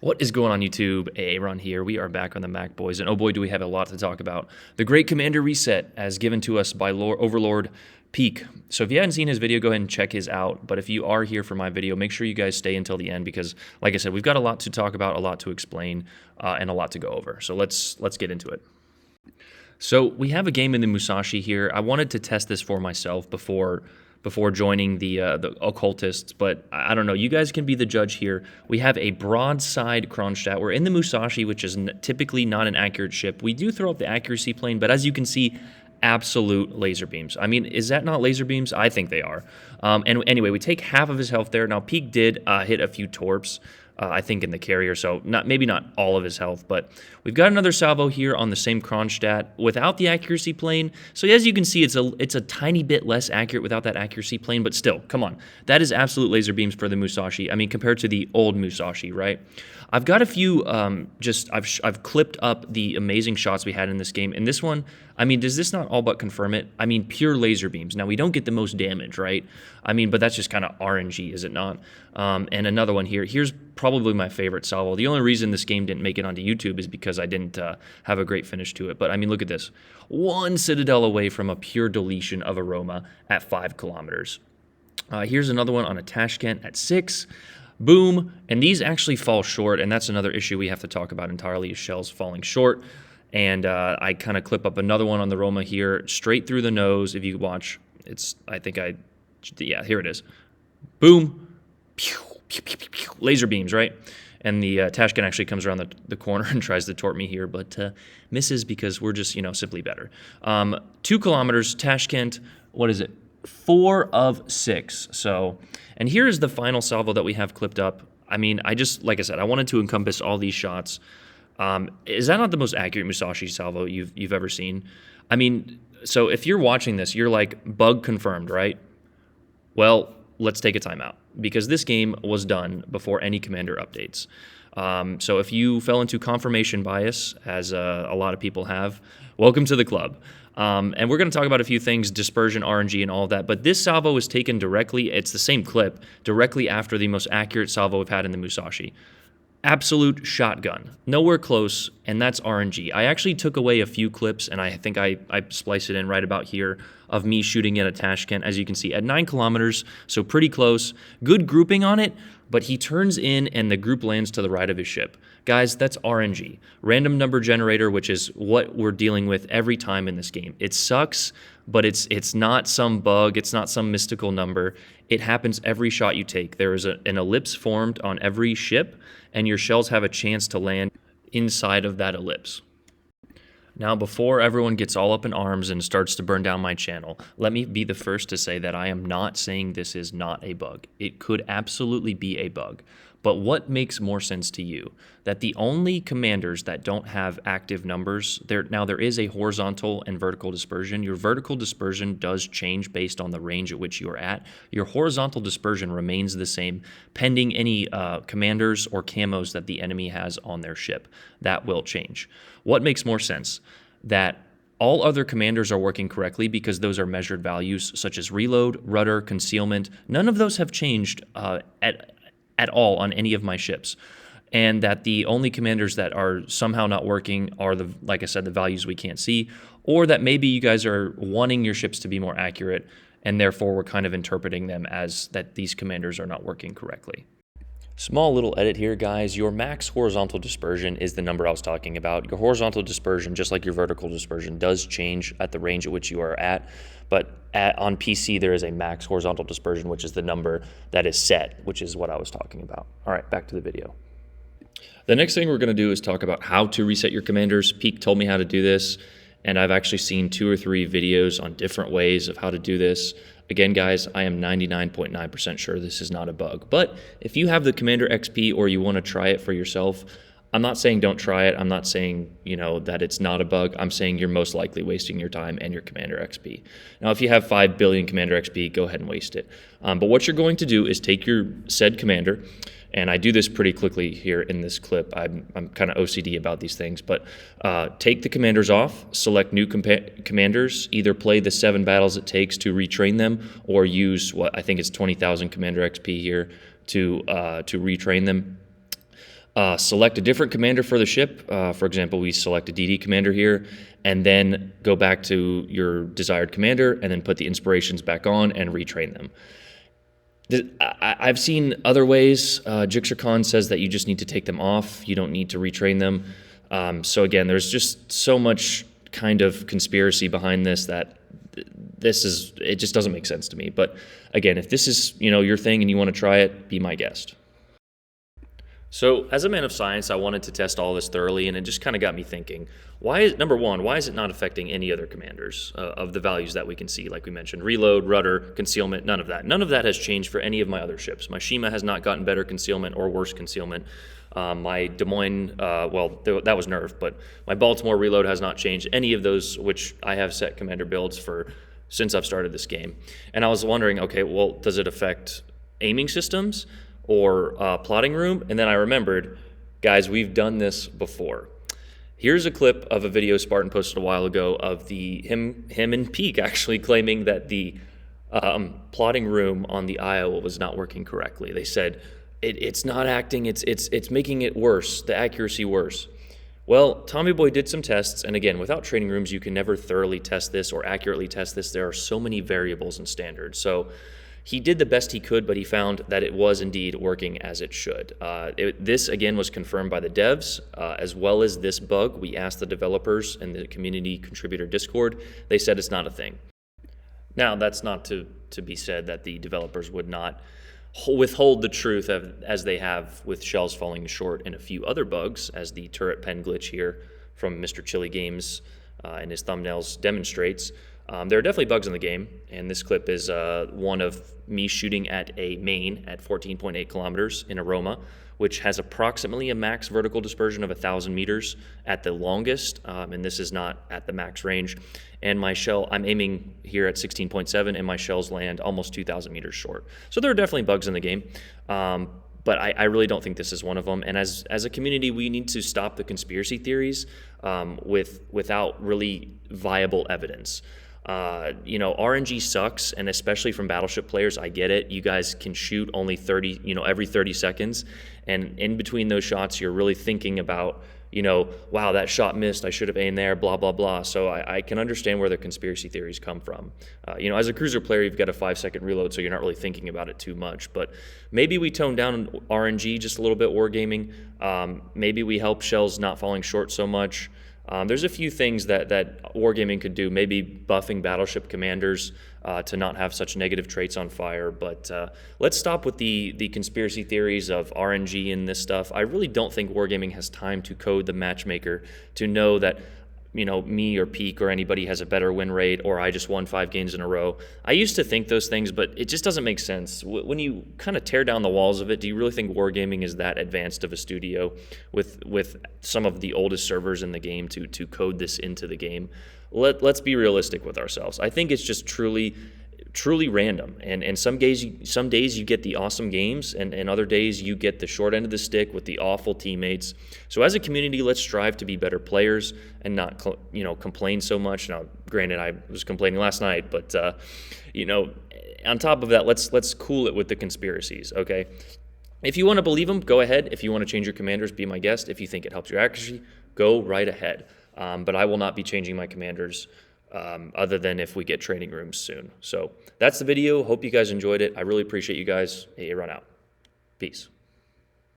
What is going on YouTube? Aaron here. We are back on the Mac Boys, and oh boy, do we have a lot to talk about. The Great Commander Reset, as given to us by Overlord Peak. So if you haven't seen his video, go ahead and check his out. But if you are here for my video, make sure you guys stay until the end because, like I said, we've got a lot to talk about, a lot to explain, and a lot to go over. So let's get into it. So we have a game in the Musashi here. I wanted to test this for myself before joining the occultists, but I don't know. You guys can be the judge here. We have a broadside Kronstadt. We're in the Musashi, which is typically not an accurate ship. We do throw up the accuracy plane, but as you can see, absolute laser beams. I mean, is that not laser beams? I think they are. And anyway, we take half of his health there. Now, Peak did hit a few torps, I think, in the carrier, so maybe not all of his health, but we've got another salvo here on the same Kronstadt without the accuracy plane. So as you can see, it's a tiny bit less accurate without that accuracy plane, but still, come on. That is absolute laser beams for the Musashi. I mean, compared to the old Musashi, right? I've got a few, I've clipped up the amazing shots we had in this game. And this one, I mean, does this not all but confirm it? I mean, pure laser beams. Now, we don't get the most damage, right? I mean, but that's just kind of RNG, is it not? And another one here. Here's probably my favorite salvo. The only reason this game didn't make it onto YouTube is because I didn't have a great finish to it. But, I mean, look at this. One Citadel away from a pure deletion of aroma at 5 kilometers. Here's another one on a Tashkent at 6. Boom, and these actually fall short, and that's another issue we have to talk about entirely, is shells falling short. And I kind of clip up another one on the Roma here, straight through the nose. If you watch, here it is. Boom, pew, pew, pew, pew, pew. Laser beams, right? And the Tashkent actually comes around the corner and tries to torp me here, but misses because we're just, simply better. 2 kilometers, Tashkent, what is it? 4 of 6. So, and here is the final salvo that we have clipped up. I mean, like I said, I wanted to encompass all these shots. Is that not the most accurate Musashi salvo you've ever seen? I mean, so if you're watching this, you're like, bug confirmed, right? Well, let's take a timeout because this game was done before any commander updates. So if you fell into confirmation bias, as a lot of people have, welcome to the club. And we're going to talk about a few things, dispersion, RNG, and all of that. But this salvo was taken directly, it's the same clip, directly after the most accurate salvo we've had in the Musashi. Absolute shotgun. Nowhere close, and that's RNG. I actually took away a few clips, and I think I spliced it in right about here, of me shooting at a Tashkent, as you can see, at 9 kilometers, so pretty close. Good grouping on it, but he turns in, and the group lands to the right of his ship. Guys, that's RNG. Random number generator, which is what we're dealing with every time in this game. It sucks, but it's not some bug. It's not some mystical number. It happens every shot you take. There is an ellipse formed on every ship, and your shells have a chance to land inside of that ellipse. Now, before everyone gets all up in arms and starts to burn down my channel, let me be the first to say that I am not saying this is not a bug. It could absolutely be a bug. But what makes more sense to you? That the only commanders that don't have active numbers, there is a horizontal and vertical dispersion. Your vertical dispersion does change based on the range at which you are at. Your horizontal dispersion remains the same, pending any commanders or camos that the enemy has on their ship. That will change. What makes more sense? That all other commanders are working correctly because those are measured values such as reload, rudder, concealment. None of those have changed at all on any of my ships. And that the only commanders that are somehow not working are, like I said, the values we can't see, or that maybe you guys are wanting your ships to be more accurate, and therefore we're kind of interpreting them as that these commanders are not working correctly. Small little edit here, guys. Your max horizontal dispersion is the number I was talking about. Your horizontal dispersion, just like your vertical dispersion, does change at the range at which you are at. But on PC, there is a max horizontal dispersion, which is the number that is set, which is what I was talking about. All right, back to the video. The next thing we're going to do is talk about how to reset your commanders. Peak told me how to do this, and I've actually seen 2 or 3 videos on different ways of how to do this. Again, guys, I am 99.9% sure this is not a bug. But if you have the Commander XP or you want to try it for yourself, I'm not saying don't try it. I'm not saying, that it's not a bug. I'm saying you're most likely wasting your time and your Commander XP. Now, if you have 5 billion Commander XP, go ahead and waste it. But what you're going to do is take your said commander, and I do this pretty quickly here in this clip. I'm kind of OCD about these things, but take the commanders off, select new commanders, either play the 7 battles it takes to retrain them, or use what I think is 20,000 Commander XP here to retrain them. select a different commander for the ship. For example, we select a DD commander here, and then go back to your desired commander, and then put the inspirations back on and retrain them. I've seen other ways. JixerCon says that you just need to take them off. You don't need to retrain them. So again, there's just so much kind of conspiracy behind this that it just doesn't make sense to me. But again, if this is your thing and you want to try it, be my guest. So as a man of science, I wanted to test all this thoroughly, and it just kind of got me thinking, number one, why is it not affecting any other commanders of the values that we can see, like we mentioned, reload, rudder, concealment, none of that. None of that has changed for any of my other ships. My Shima has not gotten better concealment or worse concealment. My Des Moines, that was nerfed, but my Baltimore reload has not changed. Any of those, which I have set commander builds for since I've started this game. And I was wondering, okay, well, does it affect aiming systems or plotting room? And then I remembered, guys, we've done this before. Here's a clip of a video Spartan posted a while ago of him and Peak actually claiming that the plotting room on the Iowa was not working correctly. They said it's not acting, it's making it worse, the accuracy worse. Well, Tommy Boy did some tests, and again, without training rooms, you can never thoroughly test this or accurately test this. There are so many variables and standards. So he did the best he could, but he found that it was indeed working as it should. This, again, was confirmed by the devs, as well as this bug. We asked the developers and the community contributor Discord. They said it's not a thing. Now, that's not to be said that the developers would not withhold the truth as they have with shells falling short and a few other bugs, as the turret pen glitch here from Mr. Chili Games and his thumbnails demonstrates. There are definitely bugs in the game, and this clip is one of me shooting at a main at 14.8 kilometers in Aroma, which has approximately a max vertical dispersion of 1,000 meters at the longest, and this is not at the max range. And my shell, I'm aiming here at 16.7, and my shells land almost 2,000 meters short. So there are definitely bugs in the game, but I really don't think this is one of them. And as a community, we need to stop the conspiracy theories without really viable evidence. RNG sucks, and especially from Battleship players, I get it. You guys can shoot only every 30 seconds, and in between those shots, you're really thinking about, wow, that shot missed, I should have aimed there, blah, blah, blah. So I can understand where the conspiracy theories come from. As a cruiser player, you've got a 5-second reload, so you're not really thinking about it too much. But maybe we tone down RNG just a little bit, wargaming. Maybe we help shells not falling short so much. There's a few things that wargaming could do, maybe buffing Battleship commanders to not have such negative traits on fire, but let's stop with the conspiracy theories of RNG and this stuff. I really don't think wargaming has time to code the matchmaker to know that me or Peak or anybody has a better win rate, or I just won 5 games in a row. I used to think those things, but it just doesn't make sense. When you kind of tear down the walls of it, do you really think wargaming is that advanced of a studio with some of the oldest servers in the game to code this into the game? Let's be realistic with ourselves. I think it's just truly random, and some days you get the awesome games, and other days you get the short end of the stick with the awful teammates. So as a community, let's strive to be better players and not complain so much. Now, granted, I was complaining last night, but on top of that, let's cool it with the conspiracies. Okay, if you want to believe them, go ahead. If you want to change your commanders, be my guest. If you think it helps your accuracy, go right ahead. But I will not be changing my commanders other than if we get training rooms soon. So that's the video. Hope you guys enjoyed it. I really appreciate you guys. Hey, run out. Peace.